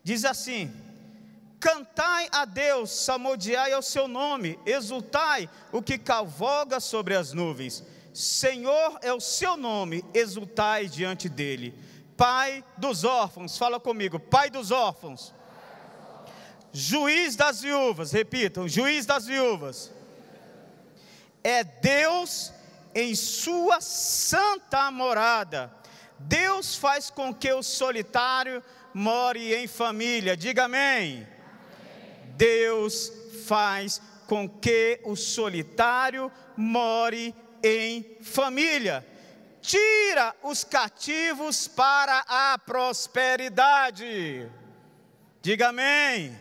Diz assim: cantai a Deus, salmodiai ao seu nome, exultai o que cavalga sobre as nuvens. Senhor é o seu nome, exultai diante dele. Pai dos órfãos, fala comigo, Pai dos órfãos. Juiz das viúvas, repitam, juiz das viúvas. É Deus em sua santa morada. Deus faz com que o solitário more em família. Diga amém. Deus faz com que o solitário more em família. Tira os cativos para a prosperidade. Diga amém.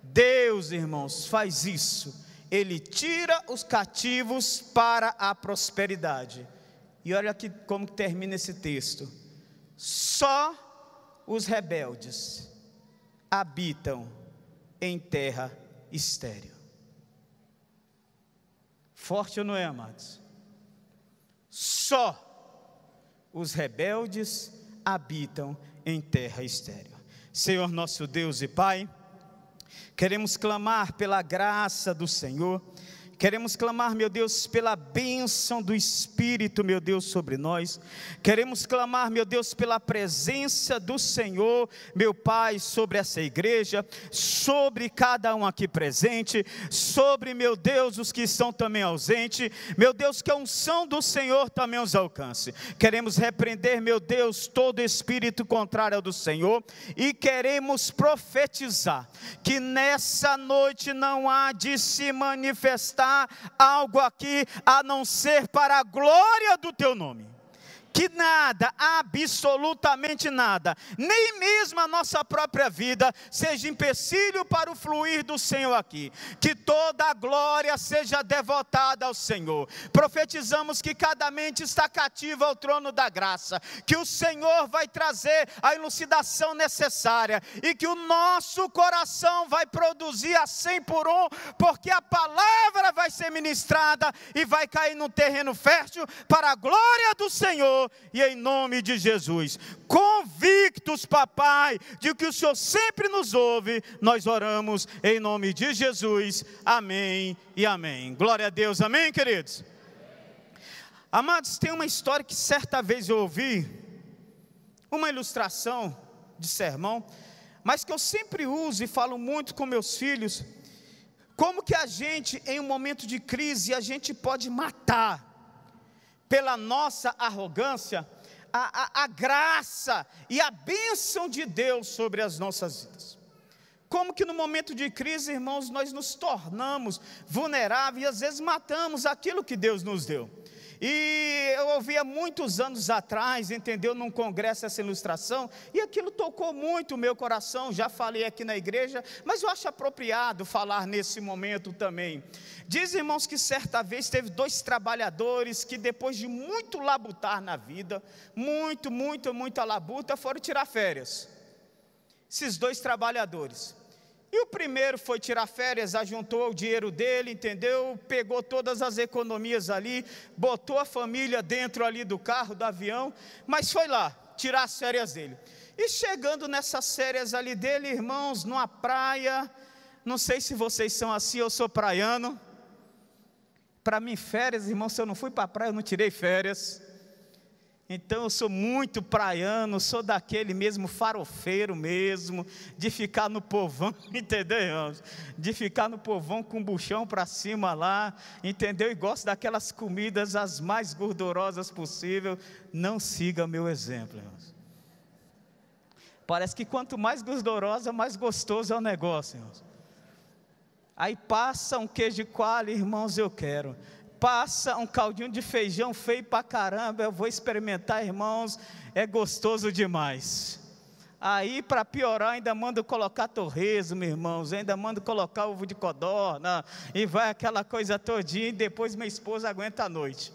Deus, irmãos, faz isso. Ele tira os cativos para a prosperidade. E olha aqui como termina esse texto. Só os rebeldes habitam em terra estéril. Forte ou não é, amados? Só os rebeldes habitam em terra estéril. Senhor nosso Deus e Pai, queremos clamar pela graça do Senhor. Queremos clamar, meu Deus, pela bênção do Espírito, meu Deus, sobre nós. Queremos clamar, meu Deus, pela presença do Senhor, meu Pai, sobre essa igreja, sobre cada um aqui presente, sobre, meu Deus, os que estão também ausentes. Meu Deus, que a unção do Senhor também os alcance. Queremos repreender, meu Deus, todo espírito contrário ao do Senhor, e queremos profetizar que nessa noite não há de se manifestar algo aqui a não ser para a glória do teu nome. Que nada, absolutamente nada, nem mesmo a nossa própria vida, seja empecilho para o fluir do Senhor aqui. Que toda a glória seja devotada ao Senhor. Profetizamos que cada mente está cativa ao trono da graça, que o Senhor vai trazer a elucidação necessária, e que o nosso coração vai produzir a 100 por 1, porque a palavra vai ser ministrada e vai cair no terreno fértil para a glória do Senhor. E em nome de Jesus, convictos, papai, de que o Senhor sempre nos ouve, nós oramos em nome de Jesus, amém e amém. Glória a Deus, amém, queridos? Amados, tem uma história que certa vez eu ouvi, uma ilustração de sermão, mas que eu sempre uso e falo muito com meus filhos, como que a gente, em um momento de crise, a gente pode matar, pela nossa arrogância, a graça e a bênção de Deus sobre as nossas vidas. Como que no momento de crise, irmãos, nós nos tornamos vulneráveis e às vezes matamos aquilo que Deus nos deu. E eu ouvi há muitos anos atrás, entendeu, num congresso essa ilustração, e aquilo tocou muito o meu coração. Já falei aqui na igreja, mas eu acho apropriado falar nesse momento também. Diz, irmãos, que certa vez teve 2 trabalhadores que depois de muito labutar na vida, muita labuta, foram tirar férias. Esses 2 trabalhadores. E o primeiro foi tirar férias, ajuntou o dinheiro dele, entendeu? Pegou todas as economias ali, botou a família dentro ali do carro, do avião, mas foi lá, tirar as férias dele. E chegando nessas férias ali dele, irmãos, numa praia, não sei se vocês são assim, eu sou praiano. Para mim, férias, irmãos, se eu não fui para a praia, eu não tirei férias. Então eu sou muito praiano, sou daquele mesmo farofeiro mesmo, de ficar no povão, entendeu, irmãos? De ficar no povão com o buchão para cima lá, entendeu? E gosto daquelas comidas as mais gordurosas possível. Não siga meu exemplo, irmãos. Parece que quanto mais gordurosa, mais gostoso é o negócio, irmãos. Aí passa um queijo de coalho, irmãos, eu quero. Passa um caldinho de feijão feio pra caramba, eu vou experimentar, irmãos, é gostoso demais. Aí, para piorar, ainda mando colocar torresmo, irmãos, ainda mando colocar ovo de codorna, e vai aquela coisa todinha, e depois minha esposa aguenta a noite.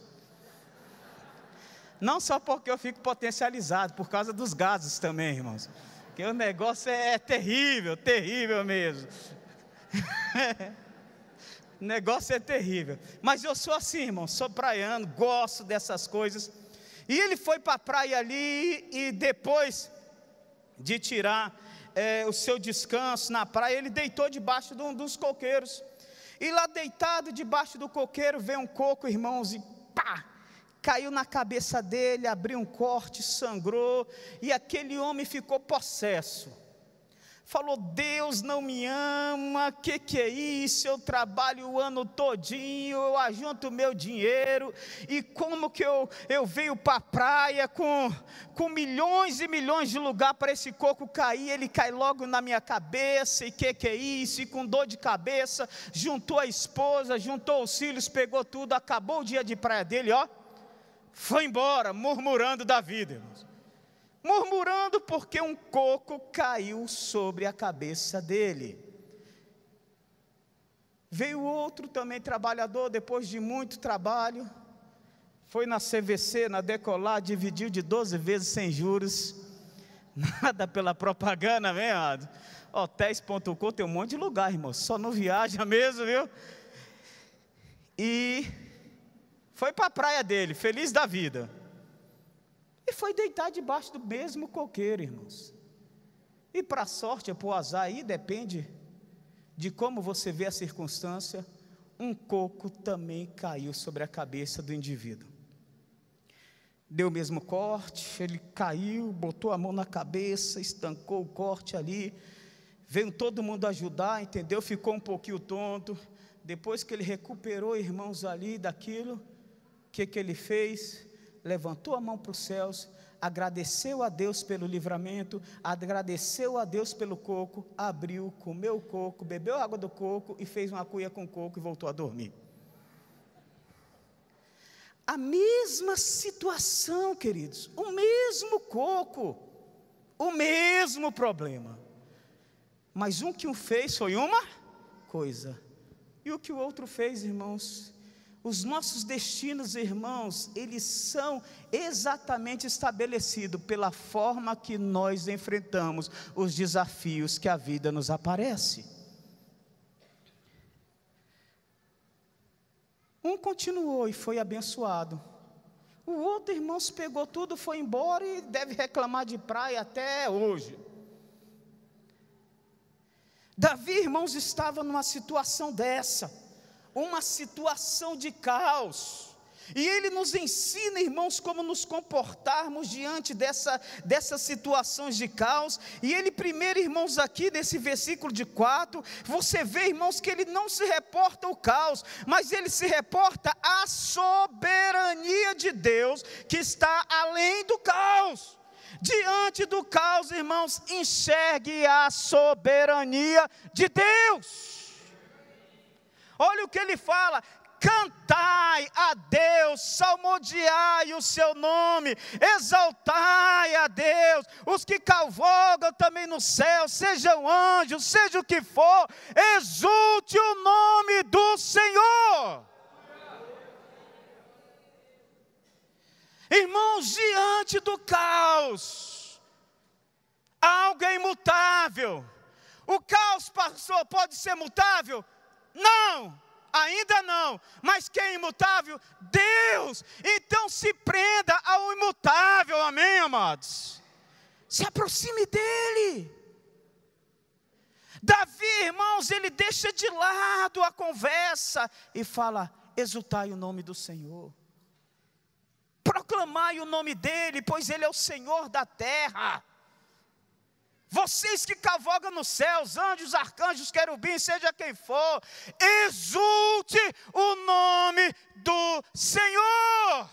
Não só porque eu fico potencializado, por causa dos gases também, irmãos, porque o negócio é terrível, terrível mesmo. O negócio é terrível, mas eu sou assim, irmão, sou praiano, gosto dessas coisas. E ele foi para a praia ali, e depois de tirar o seu descanso na praia, ele deitou debaixo de um dos coqueiros. E lá deitado debaixo do coqueiro, veio um coco, irmãos, e pá! Caiu na cabeça dele, abriu um corte, sangrou, e aquele homem ficou possesso. Falou: Deus não me ama, que é isso? Eu trabalho o ano todinho, eu ajunto meu dinheiro, e como que eu venho para a praia com milhões e milhões de lugar para esse coco cair, ele cai logo na minha cabeça, e que é isso? E com dor de cabeça, juntou a esposa, juntou os filhos, pegou tudo, acabou o dia de praia dele, ó, foi embora, murmurando da vida, irmãos. Murmurando porque um coco caiu sobre a cabeça dele. Veio outro também trabalhador, depois de muito trabalho, foi na CVC, na Decolar, dividiu de 12 vezes sem juros, nada pela propaganda mesmo. Hotéis.com tem um monte de lugar, irmão, só não viaja mesmo, viu? E foi para a praia dele, feliz da vida. E foi deitar debaixo do mesmo coqueiro, irmãos. E para a sorte, para o azar, aí depende de como você vê a circunstância, um coco também caiu sobre a cabeça do indivíduo. Deu o mesmo corte, ele caiu, botou a mão na cabeça, estancou o corte ali, veio todo mundo ajudar, entendeu? Ficou um pouquinho tonto. Depois que ele recuperou, irmãos, ali daquilo, o que ele fez? Levantou a mão para os céus, agradeceu a Deus pelo livramento, agradeceu a Deus pelo coco, abriu, comeu o coco, bebeu a água do coco e fez uma cuia com coco e voltou a dormir. A mesma situação, queridos, o mesmo coco, o mesmo problema, mas um que um fez foi uma coisa, e o que o outro fez, irmãos? Os nossos destinos, irmãos, eles são exatamente estabelecidos pela forma que nós enfrentamos os desafios que a vida nos aparece. Um continuou e foi abençoado. O outro, irmãos, pegou tudo, foi embora e deve reclamar de praia até hoje. Davi, irmãos, estava numa situação dessa. Uma situação de caos, e ele nos ensina, irmãos, como nos comportarmos diante dessas situações de caos. E ele primeiro, irmãos, aqui nesse versículo de 4, você vê, irmãos, que ele não se reporta ao caos, mas ele se reporta à soberania de Deus, que está além do caos. Diante do caos, irmãos, enxergue a soberania de Deus. Olha o que ele fala: cantai a Deus, salmodiai o seu nome, exaltai a Deus, os que cavalgam também no céu, sejam anjos, seja o que for, exulte o nome do Senhor. Irmãos, diante do caos, algo é imutável. O caos passou, pode ser mutável? Não, ainda não, mas quem é imutável? Deus. Então se prenda ao imutável, amém, amados? Se aproxime dele. Davi, irmãos, ele deixa de lado a conversa e fala: exultai o nome do Senhor, proclamai o nome dele, pois ele é o Senhor da terra. Vocês que cavalgam nos céus, anjos, arcanjos, querubins, seja quem for, exulte o nome do Senhor.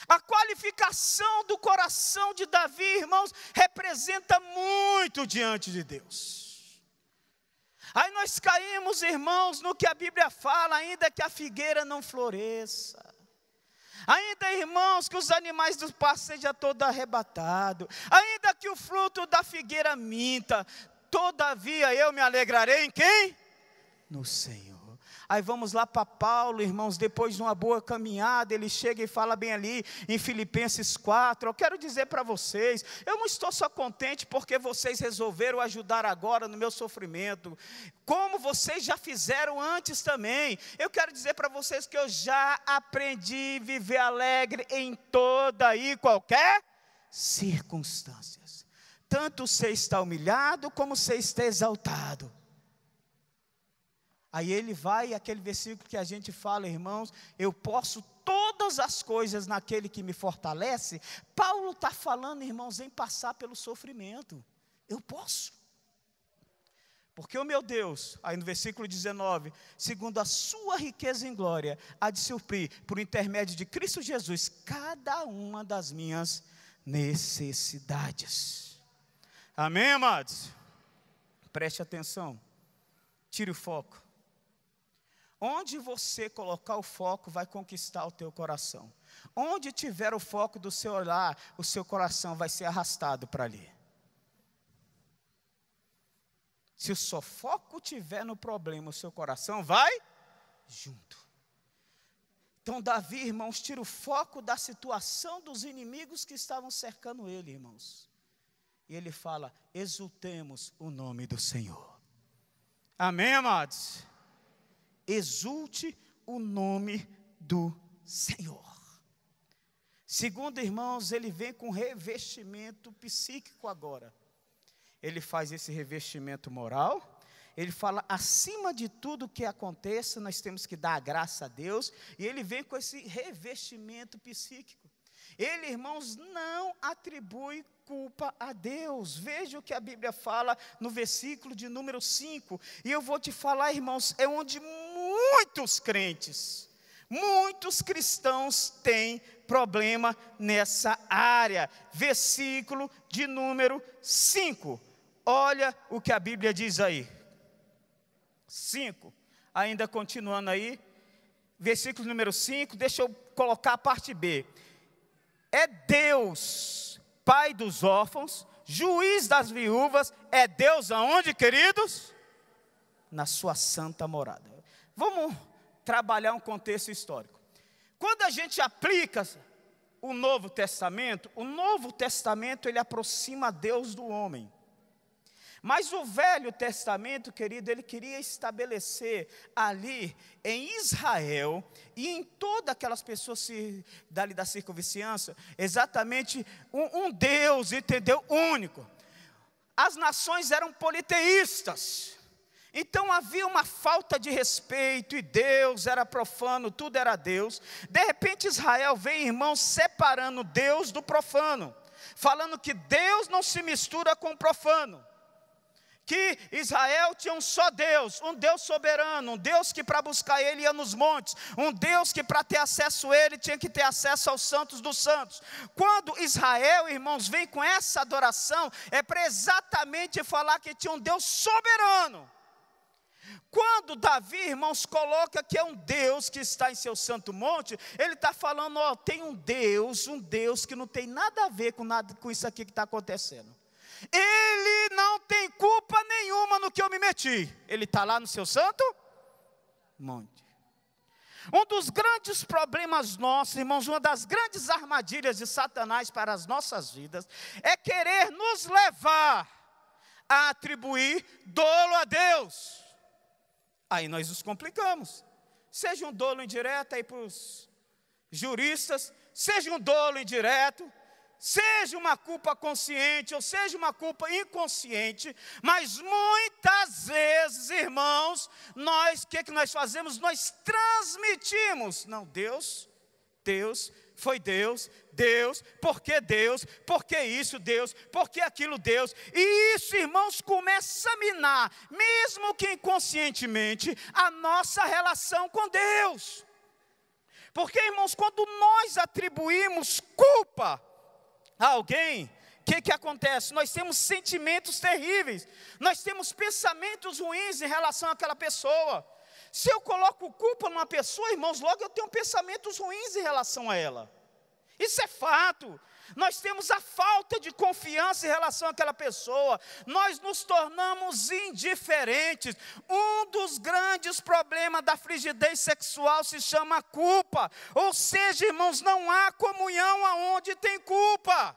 A qualificação do coração de Davi, irmãos, representa muito diante de Deus. Aí nós caímos, irmãos, no que a Bíblia fala: ainda que a figueira não floresça, ainda, irmãos, que os animais do pasto sejam todos arrebatados, ainda que o fruto da figueira minta, todavia eu me alegrarei em quem? No Senhor. Aí vamos lá para Paulo, irmãos, depois de uma boa caminhada, ele chega e fala bem ali em Filipenses 4, eu quero dizer para vocês, eu não estou só contente porque vocês resolveram ajudar agora no meu sofrimento, como vocês já fizeram antes também. Eu quero dizer para vocês que eu já aprendi a viver alegre em toda e qualquer circunstâncias. tanto você está humilhado, como você está exaltado. Aí ele vai, aquele versículo que a gente fala, irmãos, eu posso todas as coisas naquele que me fortalece. Paulo está falando, irmãos, em passar pelo sofrimento. Eu posso. Porque o meu Deus, aí no versículo 19, segundo a sua riqueza em glória, há de suprir, por intermédio de Cristo Jesus, cada uma das minhas necessidades. Amém, amados? Preste atenção, tire o foco. Onde você colocar o foco, vai conquistar o teu coração. Onde tiver o foco do seu olhar, o seu coração vai ser arrastado para ali. Se o seu foco tiver no problema, o seu coração vai junto. Então Davi, irmãos, tira o foco da situação dos inimigos que estavam cercando ele, irmãos. E ele fala, exultemos o nome do Senhor. Amém, amados? Exulte o nome do Senhor. Segundo, irmãos, ele vem com revestimento psíquico agora. Ele faz esse revestimento moral. Ele fala, acima de tudo que aconteça, nós temos que dar a graça a Deus. E ele vem com esse revestimento psíquico. Ele, irmãos, não atribui culpa a Deus. Veja o que a Bíblia fala no versículo de número 5. E eu vou te falar, irmãos, é onde muitos crentes, muitos cristãos têm problema nessa área. Versículo de número 5. Olha o que a Bíblia diz aí. 5. Ainda continuando aí. Versículo número 5. Deixa eu colocar a parte B. É Deus, Pai dos órfãos, juiz das viúvas. É Deus aonde, queridos? Na sua santa morada. Vamos trabalhar um contexto histórico. Quando a gente aplica o Novo Testamento ele aproxima Deus do homem. Mas o Velho Testamento, querido, ele queria estabelecer ali em Israel e em todas aquelas pessoas dali da circunvizinhança, exatamente um Deus, entendeu? Único. As nações eram politeístas. Então havia uma falta de respeito e Deus era profano, tudo era Deus. De repente Israel vem, irmãos, separando Deus do profano, falando que Deus não se mistura com o profano. Que Israel tinha um só Deus, um Deus soberano, um Deus que para buscar Ele ia nos montes, um Deus que para ter acesso a Ele tinha que ter acesso aos santos dos santos. Quando Israel, irmãos, vem com essa adoração, é para exatamente falar que tinha um Deus soberano. Quando Davi, irmãos, coloca que é um Deus que está em seu santo monte, ele está falando, ó, tem um Deus que não tem nada a ver com isso aqui que está acontecendo. Ele não tem culpa nenhuma no que eu me meti. Ele está lá no seu santo monte. Um dos grandes problemas nossos, irmãos, uma das grandes armadilhas de Satanás para as nossas vidas, é querer nos levar a atribuir dolo a Deus. Aí nós nos complicamos. Seja um dolo indireto aí para os juristas, seja um dolo indireto, seja uma culpa consciente ou seja uma culpa inconsciente, mas muitas vezes, irmãos, o que nós fazemos? Nós transmitimos, não, Deus, foi Deus, porque isso Deus, porque aquilo Deus, e isso, irmãos, começa a minar, mesmo que inconscientemente, a nossa relação com Deus. Porque, irmãos, quando nós atribuímos culpa a alguém, o que acontece? Nós temos sentimentos terríveis, nós temos pensamentos ruins em relação àquela pessoa. Se eu coloco culpa numa pessoa, irmãos, logo eu tenho pensamentos ruins em relação a ela. Isso é fato. Nós temos a falta de confiança em relação àquela pessoa. Nós nos tornamos indiferentes. Um dos grandes problemas da frigidez sexual se chama culpa. Ou seja, irmãos, não há comunhão aonde tem culpa.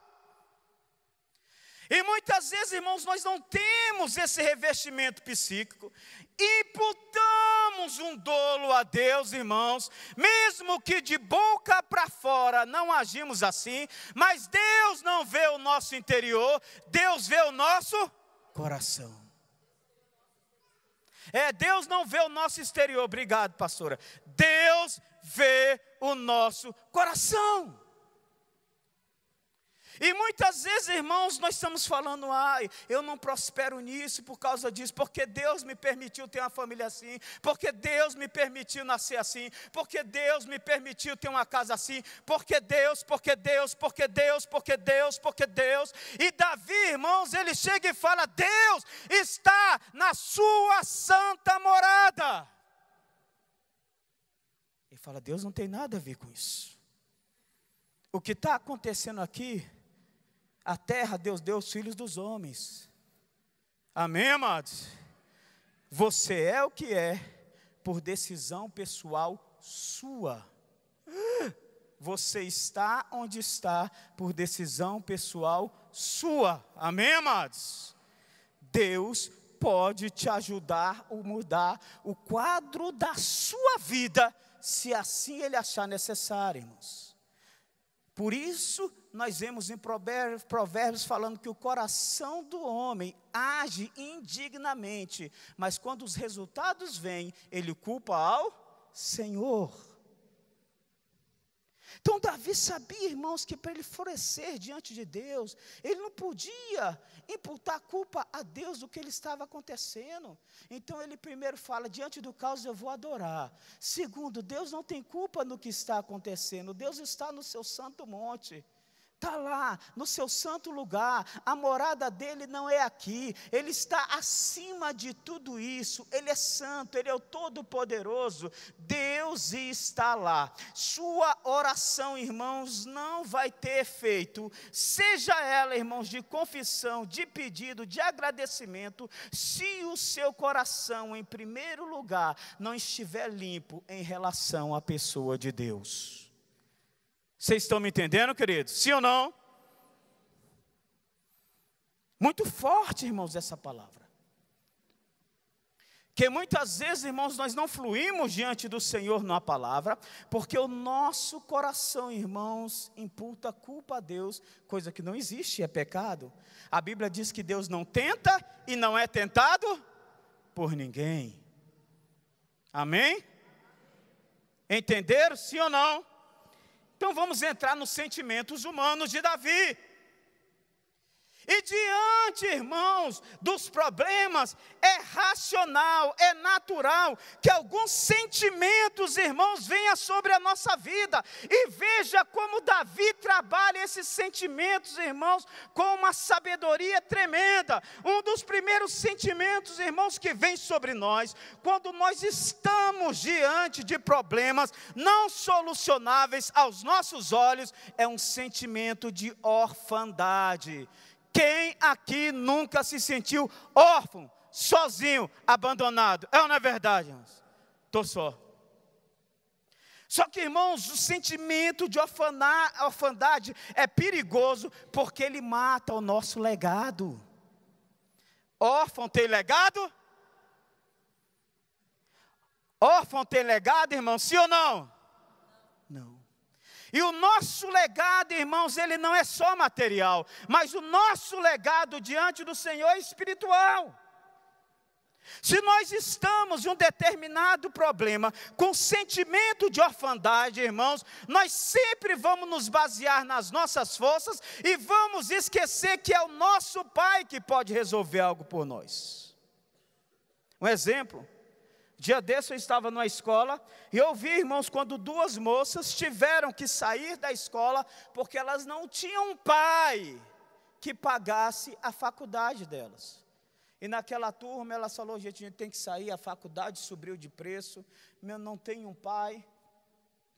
E muitas vezes, irmãos, nós não temos esse revestimento psíquico. imputamos um dolo a Deus, irmãos, mesmo que de boca para fora não agimos assim, mas Deus não vê o nosso interior, Deus vê o nosso coração. Deus não vê o nosso exterior, obrigado, pastora. Deus vê o nosso coração. E muitas vezes, irmãos, nós estamos falando, eu não prospero nisso por causa disso, porque Deus me permitiu ter uma família assim, porque Deus me permitiu nascer assim, porque Deus me permitiu ter uma casa assim, porque Deus. E Davi, irmãos, ele chega e fala, Deus está na sua santa morada. Ele fala, Deus não tem nada a ver com isso. O que está acontecendo aqui, a terra Deus deu os filhos dos homens. Amém, amados? Você é o que é por decisão pessoal sua. Você está onde está por decisão pessoal sua. Amém, amados? Deus pode te ajudar a mudar o quadro da sua vida, se assim Ele achar necessário, irmãos. Por isso, nós vemos em Provérbios falando que o coração do homem age indignamente, mas quando os resultados vêm, ele culpa ao Senhor. Então Davi sabia, irmãos, que para ele florescer diante de Deus, ele não podia imputar culpa a Deus do que ele estava acontecendo. Então ele primeiro fala, diante do caos eu vou adorar. Segundo, Deus não tem culpa no que está acontecendo, Deus está no seu santo monte. Está lá, no seu santo lugar, a morada dele não é aqui, ele está acima de tudo isso, ele é santo, ele é o Todo-Poderoso, Deus está lá. Sua oração, irmãos, não vai ter efeito, seja ela, irmãos, de confissão, de pedido, de agradecimento, se o seu coração, em primeiro lugar, não estiver limpo em relação à pessoa de Deus. Vocês estão me entendendo, queridos? Sim ou não? Muito forte, irmãos, essa palavra. Que muitas vezes, irmãos, nós não fluímos diante do Senhor na palavra, porque o nosso coração, irmãos, imputa culpa a Deus, coisa que não existe, é pecado. A Bíblia diz que Deus não tenta e não é tentado por ninguém. Amém? Entenderam? Sim ou não? Então vamos entrar nos sentimentos humanos de Davi. E diante, irmãos, dos problemas, é racional, é natural que alguns sentimentos, irmãos, venham sobre a nossa vida. E veja como Davi trabalha esses sentimentos, irmãos, com uma sabedoria tremenda. Um dos primeiros sentimentos, irmãos, que vem sobre nós, quando nós estamos diante de problemas não solucionáveis aos nossos olhos, é um sentimento de orfandade. Quem aqui nunca se sentiu órfão, sozinho, abandonado? É ou não é verdade, irmãos? Estou só. Só que, irmãos, o sentimento de orfandade é perigoso, porque ele mata o nosso legado. Órfão tem legado? Órfão tem legado, irmão? Sim ou não? Não. E o nosso legado, irmãos, ele não é só material, mas o nosso legado diante do Senhor é espiritual. Se nós estamos em um determinado problema, com sentimento de orfandade, irmãos, nós sempre vamos nos basear nas nossas forças e vamos esquecer que é o nosso Pai que pode resolver algo por nós. Um exemplo. Dia desse eu estava numa escola e eu vi, irmãos, quando duas moças tiveram que sair da escola porque elas não tinham um pai que pagasse a faculdade delas. E naquela turma elas falaram, gente, a gente tem que sair, a faculdade subiu de preço, eu não tenho um pai,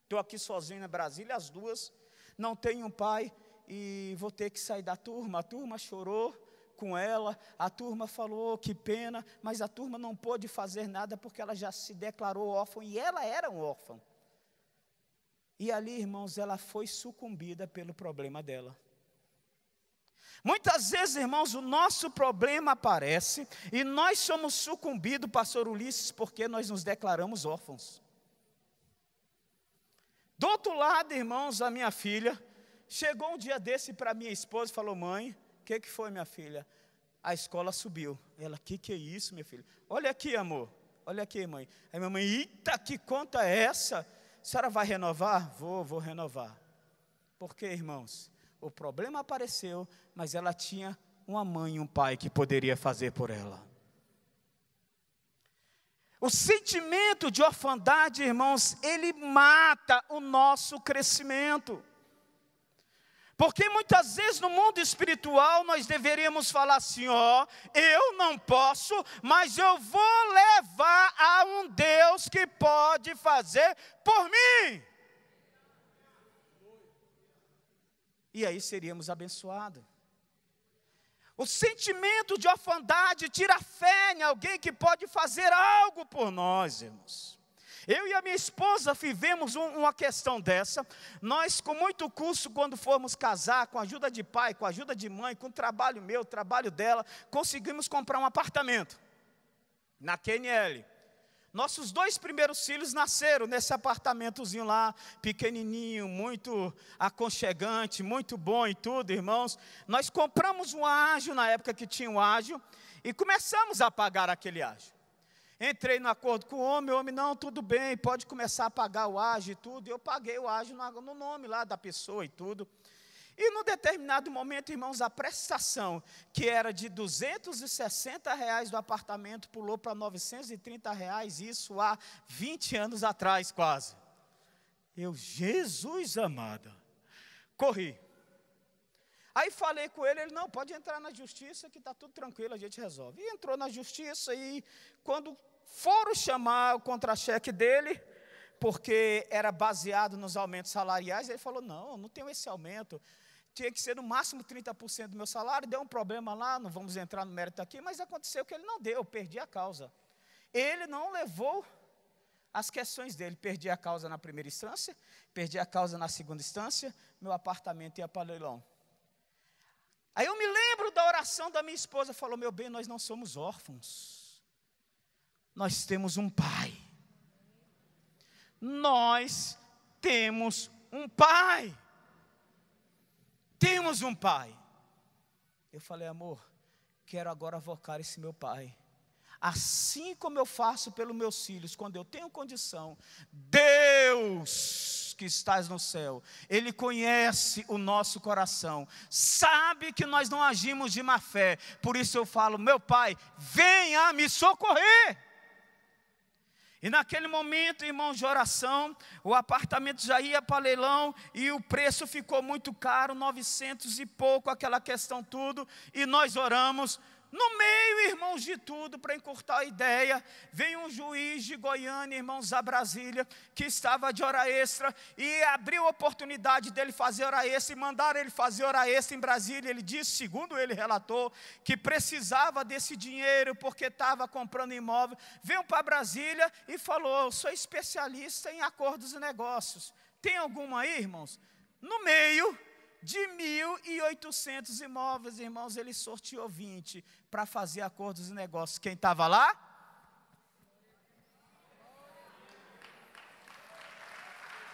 estou aqui sozinho na Brasília, as duas, não tenho um pai e vou ter que sair da turma. A turma chorou com ela, a turma falou, que pena, mas a turma não pôde fazer nada porque ela já se declarou órfã e ela era um órfão. E ali, irmãos, ela foi sucumbida pelo problema dela. Muitas vezes, irmãos, o nosso problema aparece e nós somos sucumbidos, pastor Ulisses, porque nós nos declaramos órfãos. Do outro lado, irmãos, a minha filha chegou um dia desse para minha esposa e falou: mãe, o que foi, minha filha? A escola subiu. Ela: que é isso, minha filha? Olha aqui, amor. Olha aqui, mãe. Aí minha mãe: eita, que conta é essa? A senhora vai renovar? Vou renovar. Por quê, irmãos? O problema apareceu, mas ela tinha uma mãe e um pai que poderia fazer por ela. O sentimento de orfandade, irmãos, ele mata o nosso crescimento. Porque muitas vezes no mundo espiritual nós deveríamos falar assim: ó, eu não posso, mas eu vou levar a um Deus que pode fazer por mim. E aí seríamos abençoados. O sentimento de orfandade tira a fé em alguém que pode fazer algo por nós, irmãos. Eu e a minha esposa vivemos uma questão dessa. Nós, com muito custo, quando formos casar, com a ajuda de pai, com a ajuda de mãe, com o trabalho meu, o trabalho dela, conseguimos comprar um apartamento na QNL. Nossos 2 primeiros filhos nasceram nesse apartamentozinho lá, pequenininho, muito aconchegante, muito bom e tudo, irmãos. Nós compramos um ágio, na época que tinha um ágio, e começamos a pagar aquele ágio. Entrei no acordo com o homem, não, tudo bem, pode começar a pagar o ágio e tudo. E eu paguei o ágio no nome lá da pessoa e tudo. E num determinado momento, irmãos, a prestação, que era de R$260 do apartamento, pulou para R$930, isso há 20 anos atrás quase. Jesus amado, corri. Aí falei com ele, não, pode entrar na justiça que está tudo tranquilo, a gente resolve. E entrou na justiça e quando foram chamar o contra-cheque dele, porque era baseado nos aumentos salariais, ele falou: não tenho esse aumento. Tinha que ser no máximo 30% do meu salário, deu um problema lá, não vamos entrar no mérito aqui, mas aconteceu que ele não deu, eu perdi a causa. Ele não levou as questões dele, perdi a causa na primeira instância, perdi a causa na segunda instância, meu apartamento ia para leilão. Aí eu me lembro da oração da minha esposa, falou: meu bem, nós não somos órfãos, nós temos um pai. Nós temos um pai. Temos um pai. Eu falei: amor, quero agora avocar esse meu pai. Assim como eu faço pelos meus filhos, quando eu tenho condição, Deus que estás no céu, Ele conhece o nosso coração, sabe que nós não agimos de má fé, por isso eu falo: meu pai, venha me socorrer. E naquele momento, irmãos, de oração, o apartamento já ia para leilão e o preço ficou muito caro, 900 e pouco, aquela questão tudo, e nós oramos. No meio, irmãos, de tudo, para encurtar a ideia, veio um juiz de Goiânia, irmãos, a Brasília, que estava de hora extra, e abriu a oportunidade dele fazer hora extra, e mandaram ele fazer hora extra em Brasília. Ele disse, segundo ele relatou, que precisava desse dinheiro, porque estava comprando imóvel. Veio para Brasília e falou: eu sou especialista em acordos e negócios. Tem alguma aí, irmãos? No meio de 1.800 imóveis, irmãos, ele sorteou 20 para fazer acordos e negócios. Quem estava lá?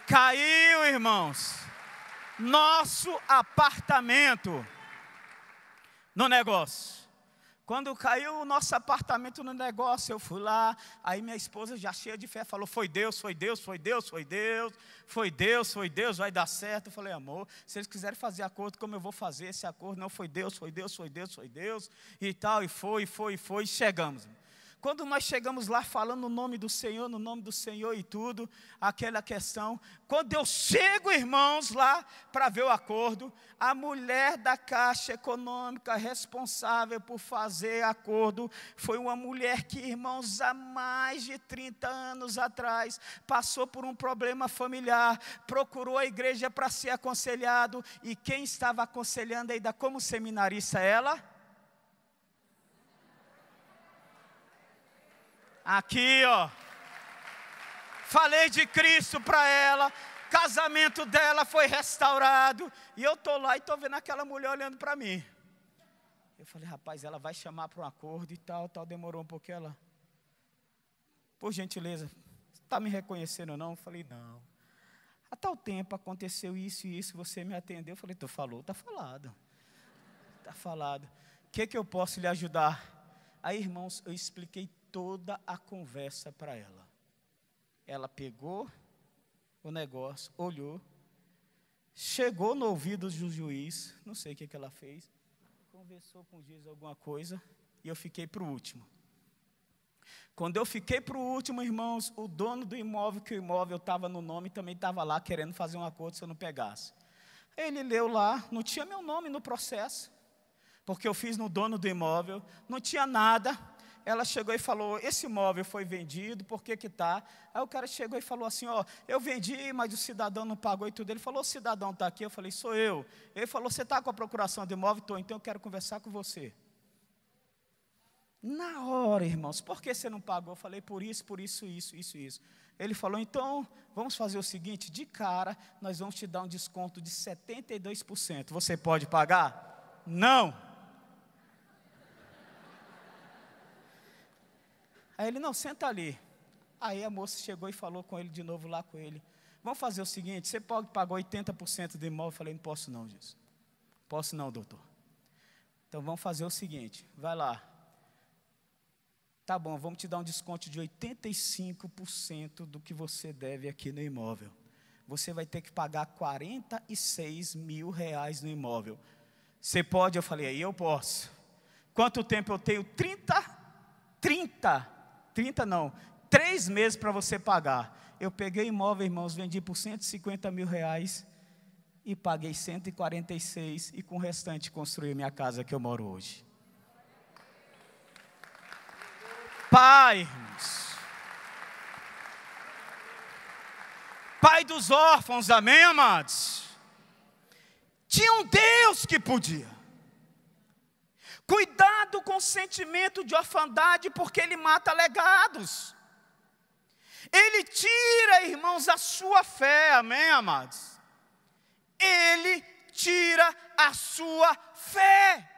Caiu, irmãos, nosso apartamento no negócio. Quando caiu o nosso apartamento no negócio, eu fui lá, aí minha esposa já cheia de fé, falou: foi Deus, foi Deus, foi Deus, foi Deus, foi Deus, foi Deus, vai dar certo. Eu falei: amor, se eles quiserem fazer acordo, como eu vou fazer esse acordo? Não, foi Deus, foi Deus, foi Deus, foi Deus, e tal, e foi, chegamos. Quando nós chegamos lá falando no nome do Senhor e tudo, aquela questão, quando eu chego, irmãos, lá para ver o acordo, a mulher da Caixa Econômica responsável por fazer acordo, foi uma mulher que, irmãos, há mais de 30 anos atrás, passou por um problema familiar, procurou a igreja para ser aconselhado, e quem estava aconselhando ainda como seminarista, ela? Aqui, ó, falei de Cristo para ela, casamento dela foi restaurado, e eu estou lá e estou vendo aquela mulher olhando para mim. Eu falei, rapaz, ela vai chamar para um acordo e tal, demorou um pouquinho, ela, por gentileza, está me reconhecendo ou não? Eu falei, não. A tal tempo aconteceu isso e isso, você me atendeu. Eu falei, tu falou, está falado. Está falado. O que eu posso lhe ajudar? Aí, irmãos, eu expliquei toda a conversa para ela. Ela pegou o negócio, olhou, chegou no ouvido do juiz, não sei o que ela fez, conversou com o juiz alguma coisa, e eu fiquei para o último. Quando eu fiquei para o último, irmãos, o dono do imóvel, que o imóvel estava no nome, também estava lá querendo fazer um acordo se eu não pegasse. Ele leu lá, não tinha meu nome no processo, porque eu fiz no dono do imóvel, não tinha nada. Ela chegou e falou, esse imóvel foi vendido, por que que está? Aí o cara chegou e falou assim, ó, eu vendi, mas o cidadão não pagou e tudo. Ele falou, o cidadão está aqui? Eu falei, sou eu. Ele falou, você está com a procuração de imóvel? Estou, então eu quero conversar com você. Na hora, irmãos, por que você não pagou? Eu falei, por isso. Ele falou, então, vamos fazer o seguinte, de cara, nós vamos te dar um desconto de 72%. Você pode pagar? Não. Aí ele, não, senta ali. Aí a moça chegou e falou com ele de novo lá com ele. Vamos fazer o seguinte, você pode pagar 80% do imóvel? Eu falei, não posso não, Jesus. Posso não, doutor. Então vamos fazer o seguinte, vai lá. Tá bom, vamos te dar um desconto de 85% do que você deve aqui no imóvel. Você vai ter que pagar 46 mil reais no imóvel. Você pode? Eu falei, aí eu posso. Quanto tempo eu tenho? 3 meses para você pagar. Eu peguei imóvel, irmãos, vendi por 150 mil reais e paguei 146 e com o restante construí minha casa que eu moro hoje. Pai, irmãos, Pai dos órfãos, amém, amados? Tinha um Deus que podia. Cuidado com o sentimento de orfandade, porque ele mata legados. Ele tira, irmãos, a sua fé, amém, amados? Ele tira a sua fé.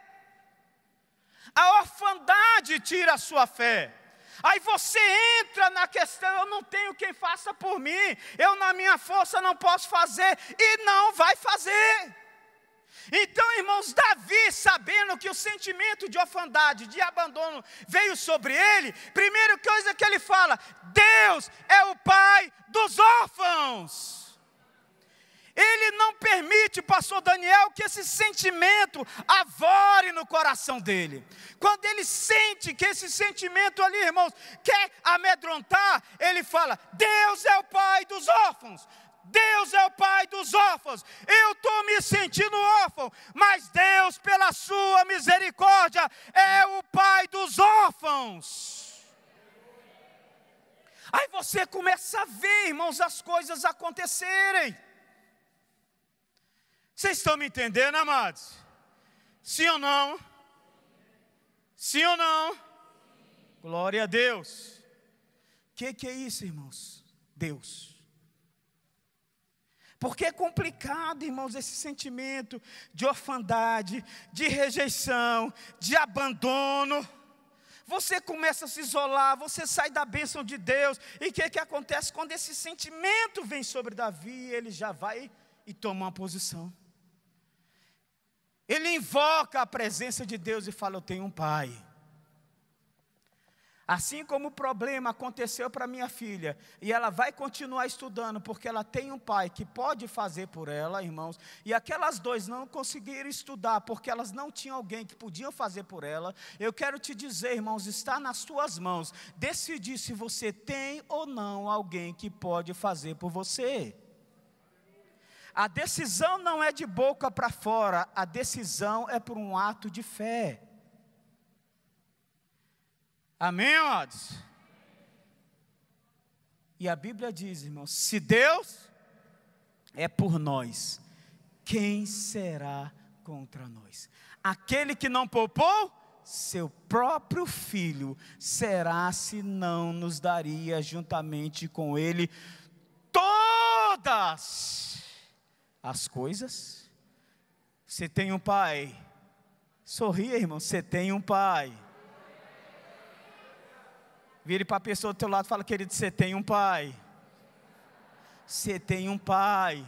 A orfandade tira a sua fé. Aí você entra na questão, eu não tenho quem faça por mim, eu na minha força não posso fazer, e não vai fazer. Então, irmãos, Davi, sabendo que o sentimento de orfandade, de abandono veio sobre ele, primeira coisa que ele fala, Deus é o pai dos órfãos. Ele não permite, pastor Daniel, que esse sentimento avore no coração dele. Quando ele sente que esse sentimento ali, irmãos, quer amedrontar, ele fala, Deus é o pai dos órfãos. Deus é o pai dos órfãos. Eu estou me sentindo órfão, mas Deus, pela sua misericórdia, é o pai dos órfãos. Aí você começa a ver, irmãos, as coisas acontecerem. Vocês estão me entendendo, amados? Sim ou não? Sim ou não? Glória a Deus. O que é isso, irmãos? Deus. Porque é complicado, irmãos, esse sentimento de orfandade, de rejeição, de abandono. Você começa a se isolar, você sai da bênção de Deus. E o que acontece quando esse sentimento vem sobre Davi? Ele já vai e toma uma posição. Ele invoca a presença de Deus e fala, eu tenho um pai. Assim como o problema aconteceu para minha filha, e ela vai continuar estudando, porque ela tem um pai que pode fazer por ela, irmãos, e aquelas duas não conseguiram estudar, porque elas não tinham alguém que podiam fazer por ela. Eu quero te dizer, irmãos, está nas tuas mãos, decidir se você tem ou não alguém que pode fazer por você. A decisão não é de boca para fora, a decisão é por um ato de fé. Amém, amados? E a Bíblia diz, irmãos, se Deus é por nós, quem será contra nós? Aquele que não poupou seu próprio filho, será se não nos daria juntamente com ele todas as coisas? Você tem um pai, Sorria, irmão, você tem um pai. Vire para a pessoa do teu lado e fala: querido, você tem um pai. Você tem um pai.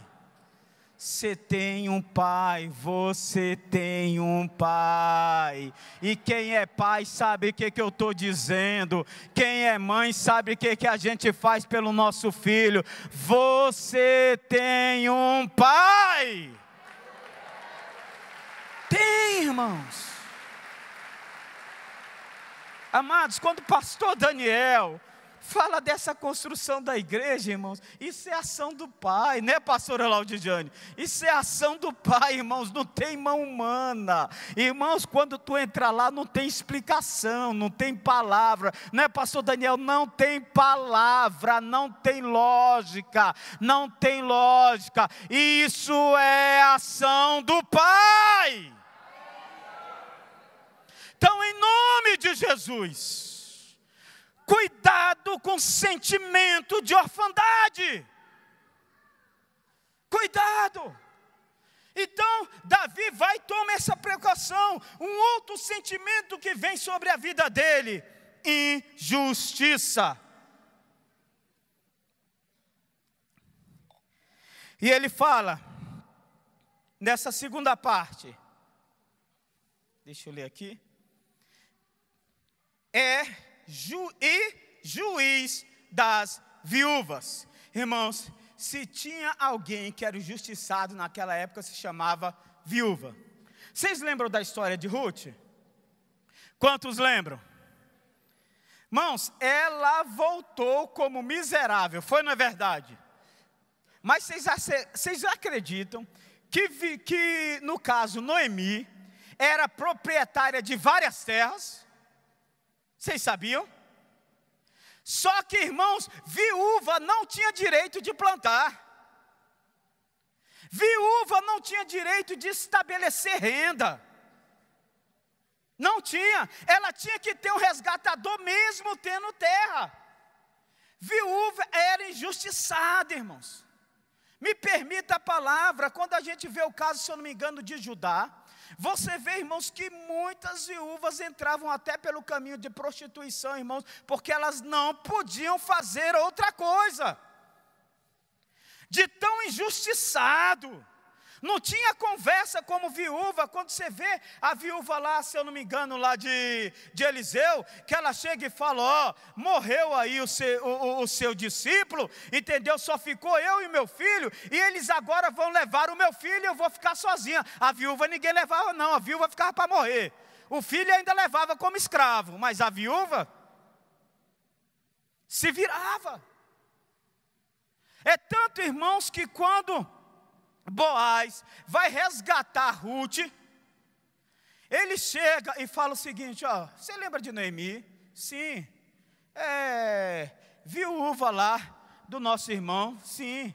Você tem um pai, você tem um pai. E quem é pai sabe o que eu estou dizendo. Quem é mãe sabe o que a gente faz pelo nosso filho. Você tem um pai. Tem, irmãos. Amados, quando o pastor Daniel fala dessa construção da igreja, irmãos, isso é ação do Pai, né, pastora Laudidiane? Isso é ação do Pai, irmãos, não tem mão humana. Irmãos, quando tu entra lá, não tem explicação, não tem palavra, né, pastor Daniel? Não tem palavra, não tem lógica, não tem lógica. Isso é ação do Pai. Então, em nome de Jesus, cuidado com o sentimento de orfandade. Cuidado. Então, Davi vai tomar essa precaução. Um outro sentimento que vem sobre a vida dele: injustiça. E ele fala, nessa segunda parte, deixa eu ler aqui, juiz das viúvas. Irmãos, se tinha alguém que era injustiçado naquela época, se chamava viúva. Vocês lembram da história de Ruth? Quantos lembram? Irmãos, ela voltou como miserável, foi, não é verdade? Mas vocês acreditam que no caso Noemi era proprietária de várias terras? Vocês sabiam? Só que, irmãos, viúva não tinha direito de plantar. Viúva não tinha direito de estabelecer renda. Não tinha. Ela tinha que ter um resgatador mesmo tendo terra. Viúva era injustiçada, irmãos. Me permita a palavra, quando a gente vê o caso, se eu não me engano, de Judá, você vê, irmãos, que muitas viúvas entravam até pelo caminho de prostituição, irmãos, porque elas não podiam fazer outra coisa. De tão injustiçado. Não tinha conversa como viúva. Quando você vê a viúva lá, se eu não me engano, lá de Eliseu, que ela chega e fala: ó, morreu aí o seu discípulo, entendeu? Só ficou eu e meu filho, e eles agora vão levar o meu filho e eu vou ficar sozinha. A viúva ninguém levava não, a viúva ficava para morrer. O filho ainda levava como escravo, mas a viúva se virava. É tanto, irmãos, que quando Boaz vai resgatar Ruth, ele chega e fala o seguinte: ó, você lembra de Noemi? Sim. Viúva lá do nosso irmão? Sim.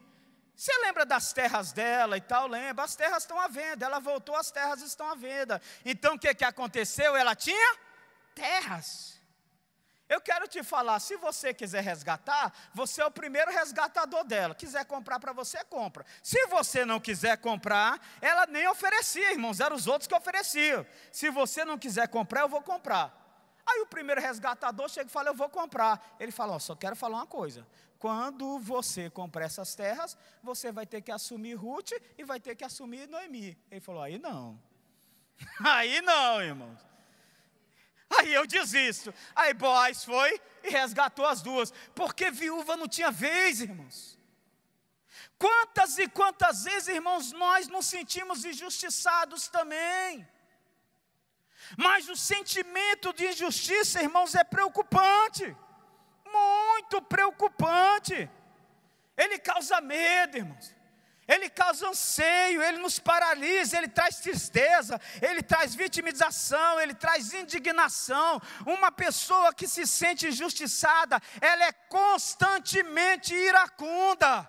Você lembra das terras dela e tal? Lembra, as terras estão à venda. Ela voltou, as terras estão à venda. Então o que aconteceu? Ela tinha terras. Eu quero te falar, se você quiser resgatar, você é o primeiro resgatador dela. Quiser comprar para você, compra. Se você não quiser comprar, ela nem oferecia, irmãos, eram os outros que ofereciam. Se você não quiser comprar, eu vou comprar. Aí o primeiro resgatador chega e fala: eu vou comprar. Ele fala: ó, só quero falar uma coisa. Quando você comprar essas terras, você vai ter que assumir Ruth e vai ter que assumir Noemi. Ele falou: aí não. Aí não, irmãos. Aí eu desisto. Aí Boaz foi e resgatou as duas, porque viúva não tinha vez, irmãos. Quantas e quantas vezes, irmãos, nós nos sentimos injustiçados também. Mas o sentimento de injustiça, irmãos, é preocupante. Muito preocupante. Ele causa medo, irmãos. Ele causa anseio, ele nos paralisa, ele traz tristeza, ele traz vitimização, ele traz indignação. Uma pessoa que se sente injustiçada, ela é constantemente iracunda.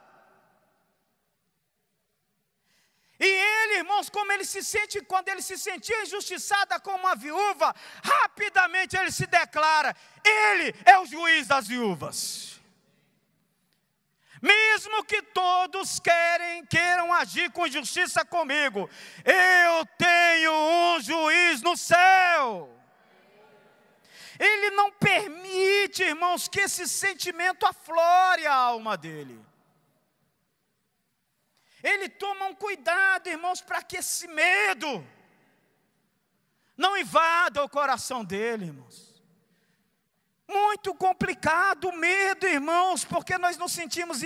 E ele, irmãos, como ele se sente, quando ele se sentia injustiçada como uma viúva, rapidamente ele se declara: ele é o juiz das viúvas. Mesmo que todos queiram agir com justiça comigo, eu tenho um juiz no céu. Ele não permite, irmãos, que esse sentimento aflore a alma dele. Ele toma um cuidado, irmãos, para que esse medo não invada o coração dele, irmãos. Muito complicado o medo, irmãos, porque nós nos sentimos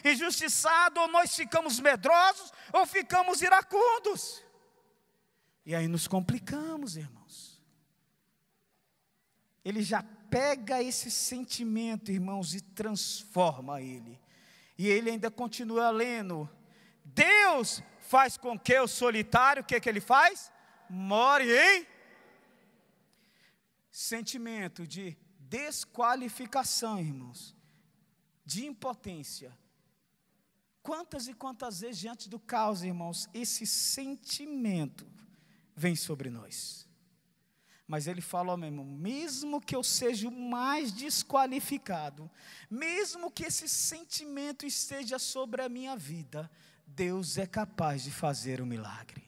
injustiçados, ou nós ficamos medrosos, ou ficamos iracundos. E aí nos complicamos, irmãos. Ele já pega esse sentimento, irmãos, e transforma ele. E ele ainda continua lendo. Deus faz com que o solitário, o que ele faz? More em sentimento de desqualificação, irmãos, de impotência. Quantas e quantas vezes diante do caos, irmãos, esse sentimento vem sobre nós. Mas ele fala, ó, meu irmão, mesmo que eu seja o mais desqualificado, mesmo que esse sentimento esteja sobre a minha vida, Deus é capaz de fazer um milagre.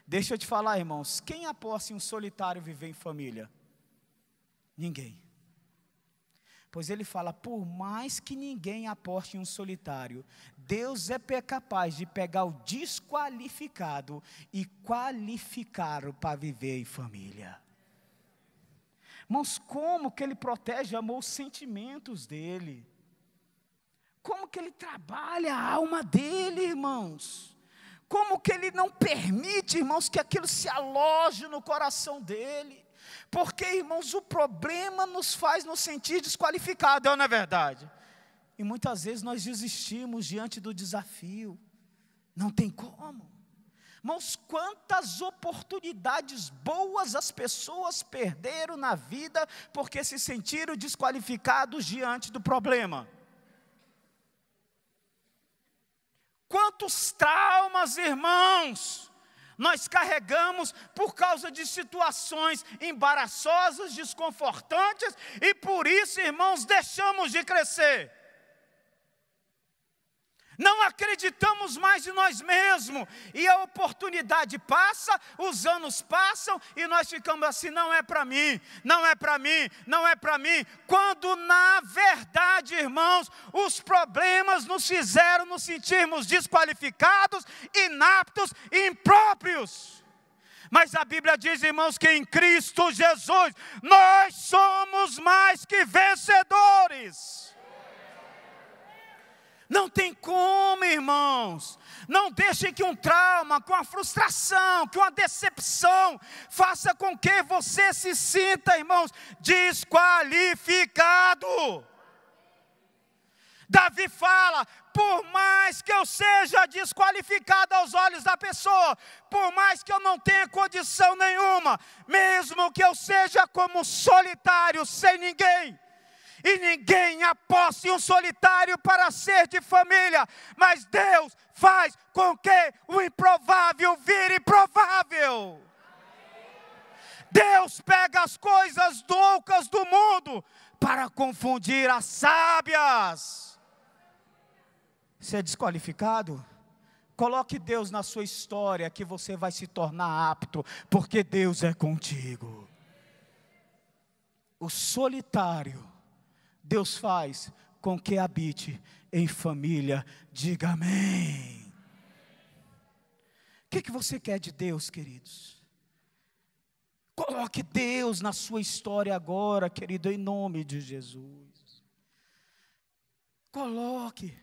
Deixa eu te falar, irmãos, quem aposta em um solitário viver em família? Ninguém. Pois ele fala, por mais que ninguém aposte em um solitário, Deus é capaz de pegar o desqualificado e qualificá-lo para viver em família. Irmãos, como que ele protege, amor, os sentimentos dele? Como que ele trabalha a alma dele, irmãos? Como que ele não permite, irmãos, que aquilo se aloje no coração dele? Porque, irmãos, o problema nos faz nos sentir desqualificados, não é verdade? E muitas vezes nós desistimos diante do desafio. Não tem como. Irmãos, quantas oportunidades boas as pessoas perderam na vida porque se sentiram desqualificados diante do problema. Quantos traumas, irmãos, nós carregamos por causa de situações embaraçosas, desconfortantes, e por isso, irmãos, deixamos de crescer. Não acreditamos mais em nós mesmos, e a oportunidade passa, os anos passam, e nós ficamos assim, não é para mim, não é para mim, não é para mim, quando na verdade, irmãos, os problemas nos fizeram nos sentirmos desqualificados, inaptos e impróprios. Mas a Bíblia diz, irmãos, que em Cristo Jesus, nós somos mais que vencedores. Não tem como, irmãos. Não deixem que um trauma, com a frustração, que uma decepção faça com que você se sinta, irmãos, desqualificado. Davi fala, por mais que eu seja desqualificado aos olhos da pessoa, por mais que eu não tenha condição nenhuma, mesmo que eu seja como solitário, sem ninguém, e ninguém aposta em um solitário para ser de família, mas Deus faz com que o improvável vire provável. Deus pega as coisas loucas do mundo para confundir as sábias. Você é desqualificado? Coloque Deus na sua história que você vai se tornar apto, porque Deus é contigo. O solitário, Deus faz com que habite em família. Diga amém. O que você quer de Deus, queridos? Coloque Deus na sua história agora, querido, em nome de Jesus. Coloque.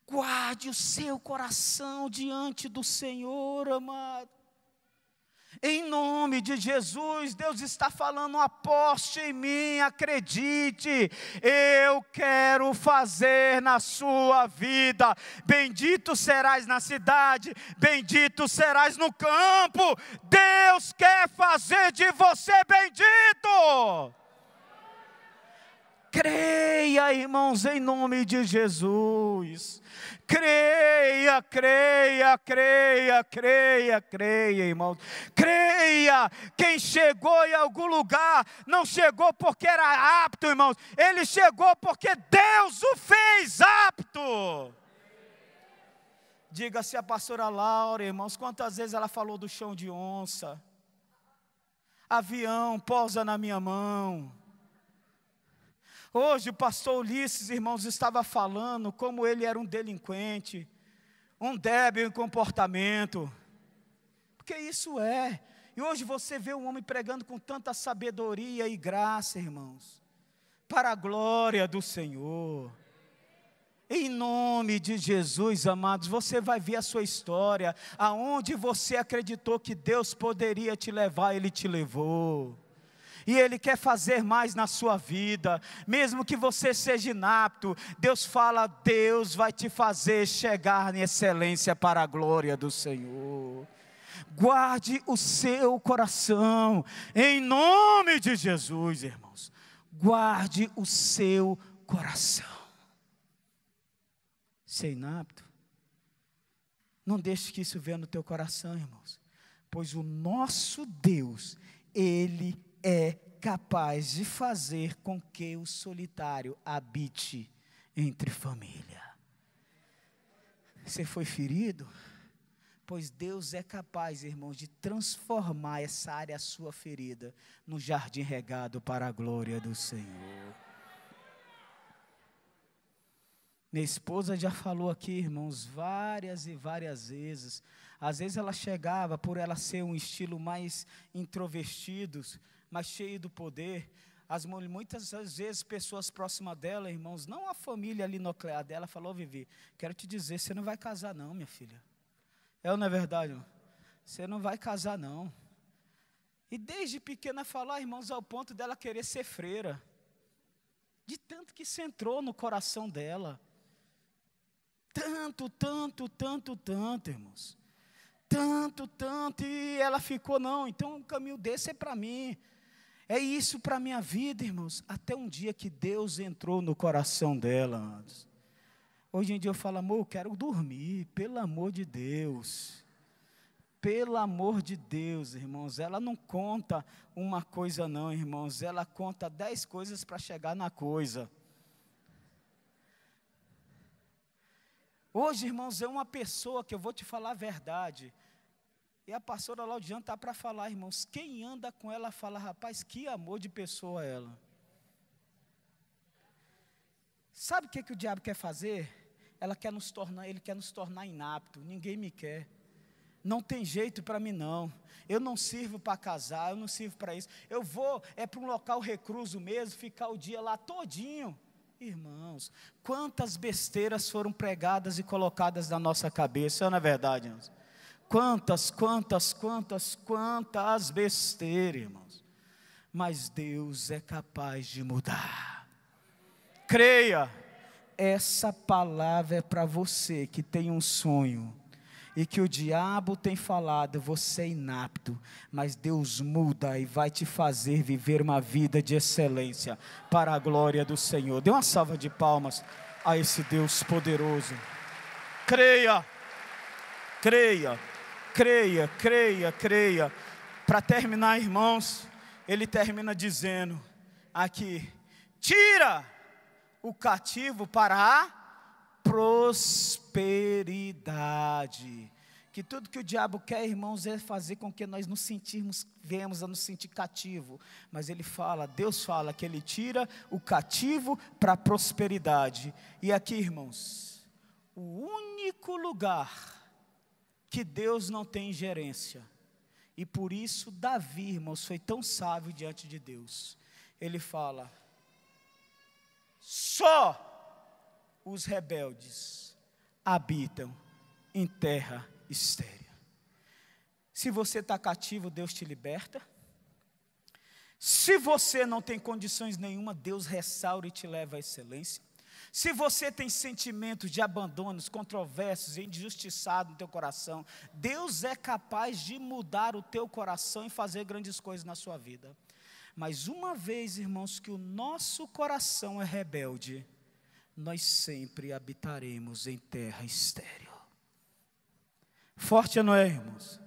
Guarde o seu coração diante do Senhor, amado. Em nome de Jesus, Deus está falando, aposte em mim, acredite, eu quero fazer na sua vida, bendito serás na cidade, bendito serás no campo, Deus quer fazer de você bendito. Creia, irmãos, em nome de Jesus. Creia, creia, creia, creia, creia, irmãos. Creia, quem chegou em algum lugar, não chegou porque era apto, irmãos. Ele chegou porque Deus o fez apto. Diga-se a pastora Laura, irmãos, quantas vezes ela falou do chão de onça. Avião pousa na minha mão. Hoje o pastor Ulisses, irmãos, estava falando como ele era um delinquente, um débil em comportamento. Porque isso é. E hoje você vê um homem pregando com tanta sabedoria e graça, irmãos, para a glória do Senhor. Em nome de Jesus, amados, você vai ver a sua história, aonde você acreditou que Deus poderia te levar, Ele te levou. E Ele quer fazer mais na sua vida, mesmo que você seja inapto. Deus fala, Deus vai te fazer chegar em excelência para a glória do Senhor. Guarde o seu coração, em nome de Jesus, irmãos. Guarde o seu coração. Ser inapto, não deixe que isso venha no teu coração, irmãos. Pois o nosso Deus, Ele é capaz de fazer com que o solitário habite entre família. Você foi ferido? Pois Deus é capaz, irmãos, de transformar essa área sua ferida no jardim regado para a glória do Senhor. Minha esposa já falou aqui, irmãos, várias e várias vezes. Às vezes ela chegava, por ela ser um estilo mais introvertido, mais cheio do poder. Muitas vezes pessoas próximas dela, irmãos, não a família ali nuclear dela, falou, Vivi, quero te dizer, você não vai casar não, minha filha. É ou não é verdade, irmão? Você não vai casar não. E desde pequena falar, irmãos, ao ponto dela querer ser freira. De tanto que isso entrou no coração dela. Tanto, irmãos. Tanto, e ela ficou, não, então um caminho desse é para mim. É isso para a minha vida, irmãos. Até um dia que Deus entrou no coração dela, amados. Hoje em dia eu falo, amor, eu quero dormir, pelo amor de Deus. Pelo amor de Deus, irmãos. Ela não conta uma coisa não, irmãos. Ela conta 10 coisas para chegar na coisa. Hoje, irmãos, é uma pessoa que eu vou te falar a verdade. E a pastora Laudiana está para falar, irmãos. Quem anda com ela fala, rapaz, que amor de pessoa ela. Sabe o que o diabo quer fazer? Ele quer nos tornar inapto. Ninguém me quer. Não tem jeito para mim não. Eu não sirvo para casar, eu não sirvo para isso. Eu vou, para um local recluso mesmo, ficar o dia lá todinho. Irmãos, quantas besteiras foram pregadas e colocadas na nossa cabeça, não é verdade, irmãos? Quantas besteiras, irmãos. Mas Deus é capaz de mudar. Creia, essa palavra é para você que tem um sonho. E que o diabo tem falado, você é inapto, mas Deus muda e vai te fazer viver uma vida de excelência para a glória do Senhor. Dê uma salva de palmas a esse Deus poderoso. Creia. Para terminar, irmãos, ele termina dizendo aqui, tira o cativo para a prosperidade. Que tudo que o diabo quer, irmãos, é fazer com que nós venhamos a nos sentir cativo. Mas Deus fala que Ele tira o cativo para a prosperidade. E aqui, irmãos, o único lugar que Deus não tem ingerência. E por isso Davi, irmãos, foi tão sábio diante de Deus. Ele fala, só os rebeldes habitam em terra estéril. Se você está cativo, Deus te liberta. Se você não tem condições nenhuma, Deus restaura e te leva à excelência. Se você tem sentimentos de abandonos, controversos, injustiçado no teu coração, Deus é capaz de mudar o teu coração e fazer grandes coisas na sua vida. Mas uma vez, irmãos, que o nosso coração é rebelde, nós sempre habitaremos em terra estéril. Forte, não é, irmãos?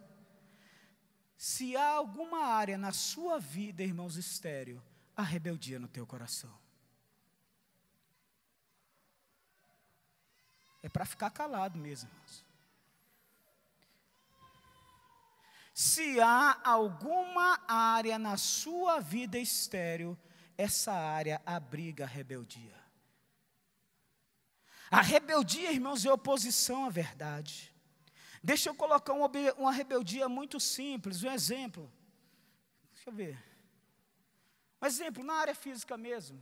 Se há alguma área na sua vida, irmãos, estéril, há rebeldia no teu coração. É para ficar calado mesmo, irmãos. Se há alguma área na sua vida estéril, essa área abriga a rebeldia. A rebeldia, irmãos, é oposição à verdade. Deixa eu colocar uma rebeldia muito simples, um exemplo. Deixa eu ver. Um exemplo na área física mesmo.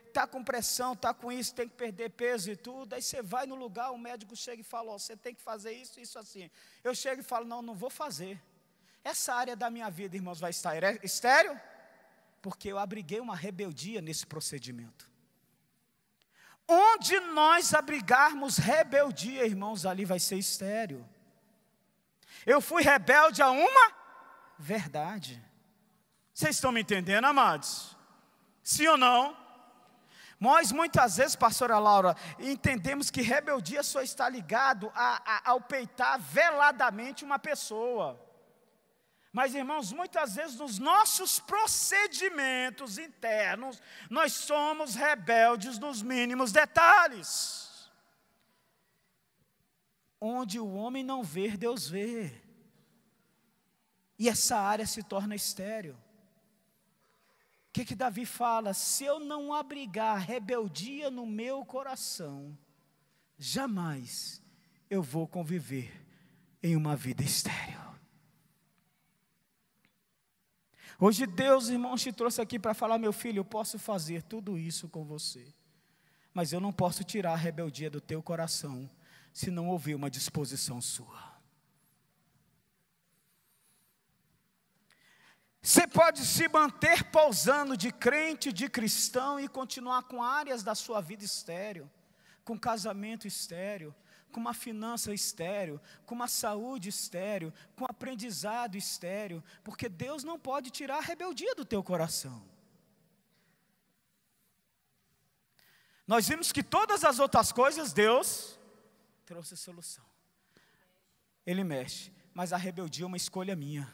Está com pressão, está com isso, tem que perder peso e tudo. Aí você vai no lugar, o médico chega e fala, você tem que fazer isso, isso assim. Eu chego e falo, não vou fazer. Essa área da minha vida, irmãos, vai estar estéril? Porque eu abriguei uma rebeldia nesse procedimento. Onde nós abrigarmos rebeldia, irmãos, ali vai ser estéril. Eu fui rebelde a uma verdade. Vocês estão me entendendo, amados? Sim ou não? Nós muitas vezes, pastora Laura, entendemos que rebeldia só está ligado ao peitar veladamente uma pessoa. Mas, irmãos, muitas vezes nos nossos procedimentos internos, nós somos rebeldes nos mínimos detalhes. Onde o homem não vê, Deus vê. E essa área se torna estéril. O que Davi fala? Se eu não abrigar rebeldia no meu coração, jamais eu vou conviver em uma vida estéril. Hoje Deus, irmãos, te trouxe aqui para falar, meu filho, eu posso fazer tudo isso com você, mas eu não posso tirar a rebeldia do teu coração, se não houver uma disposição sua. Você pode se manter pousando de crente, de cristão, e continuar com áreas da sua vida estéril, com casamento estéril, com uma finança estéril, com uma saúde estéril, com aprendizado estéril, porque Deus não pode tirar a rebeldia do teu coração. Nós vimos que todas as outras coisas Deus trouxe solução. Ele mexe, mas a rebeldia é uma escolha minha.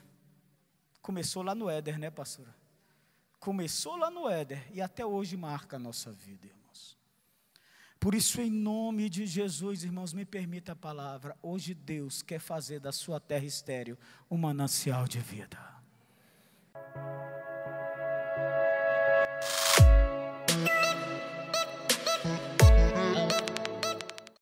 Começou lá no Éder, né, pastora? Começou lá no Éder e até hoje marca a nossa vida, irmãos. Por isso, em nome de Jesus, irmãos, me permita a palavra. Hoje Deus quer fazer da sua terra estéril um manancial de vida.